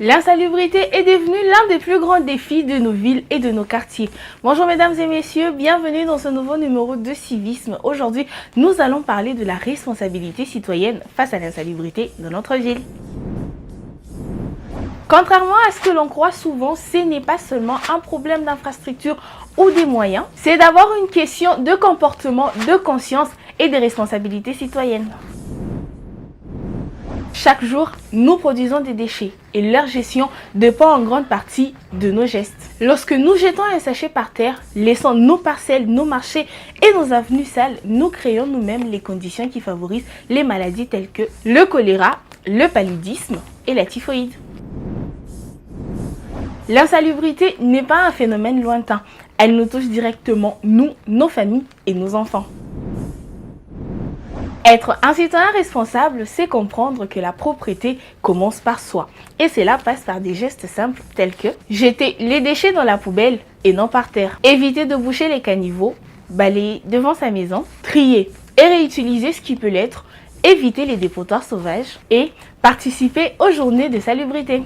L'insalubrité est devenue l'un des plus grands défis de nos villes et de nos quartiers. Bonjour mesdames et messieurs, bienvenue dans ce nouveau numéro de Civisme. Aujourd'hui, nous allons parler de la responsabilité citoyenne face à l'insalubrité dans notre ville. Contrairement à ce que l'on croit souvent, ce n'est pas seulement un problème d'infrastructure ou des moyens, c'est d'abord une question de comportement, de conscience et de responsabilité citoyenne. Chaque jour, nous produisons des déchets et leur gestion dépend en grande partie de nos gestes. Lorsque nous jetons un sachet par terre, laissant nos parcelles, nos marchés et nos avenues sales, nous créons nous-mêmes les conditions qui favorisent les maladies telles que le choléra, le paludisme et la typhoïde. L'insalubrité n'est pas un phénomène lointain. Elle nous touche directement, nous, nos familles et nos enfants. Être un citoyen responsable, c'est comprendre que la propreté commence par soi. Et cela passe par des gestes simples tels que jeter les déchets dans la poubelle et non par terre, éviter de boucher les caniveaux, balayer devant sa maison, trier et réutiliser ce qui peut l'être, éviter les dépotoirs sauvages et participer aux journées de salubrité.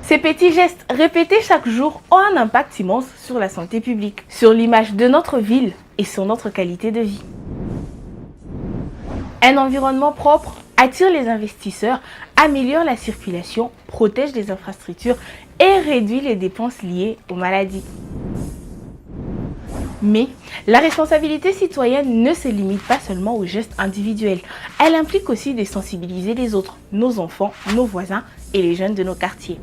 Ces petits gestes répétés chaque jour ont un impact immense sur la santé publique, sur l'image de notre ville et sur notre qualité de vie. Un environnement propre attire les investisseurs, améliore la circulation, protège les infrastructures et réduit les dépenses liées aux maladies. Mais la responsabilité citoyenne ne se limite pas seulement aux gestes individuels. Elle implique aussi de sensibiliser les autres, nos enfants, nos voisins et les jeunes de nos quartiers.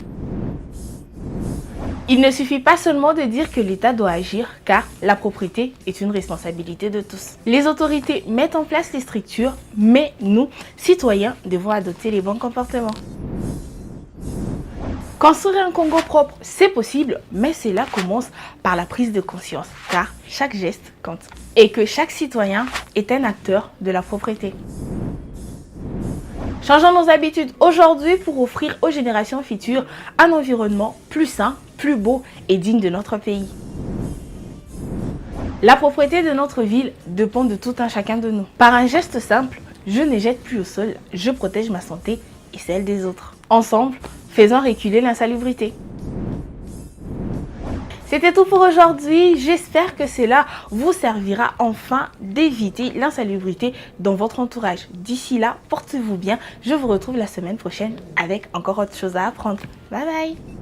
Il ne suffit pas seulement de dire que l'État doit agir, car la propreté est une responsabilité de tous. Les autorités mettent en place les structures, mais nous, citoyens, devons adopter les bons comportements. Construire un Congo propre, c'est possible, mais cela commence par la prise de conscience, car chaque geste compte. Et que chaque citoyen est un acteur de la propreté. Changeons nos habitudes aujourd'hui pour offrir aux générations futures un environnement plus sain, plus beau et digne de notre pays. La propreté de notre ville dépend de tout un chacun de nous. Par un geste simple, je ne jette plus au sol, je protège ma santé et celle des autres. Ensemble, faisons reculer l'insalubrité. C'était tout pour aujourd'hui, j'espère que cela vous servira enfin d'éviter l'insalubrité dans votre entourage. D'ici là, portez-vous bien, je vous retrouve la semaine prochaine avec encore autre chose à apprendre. Bye bye.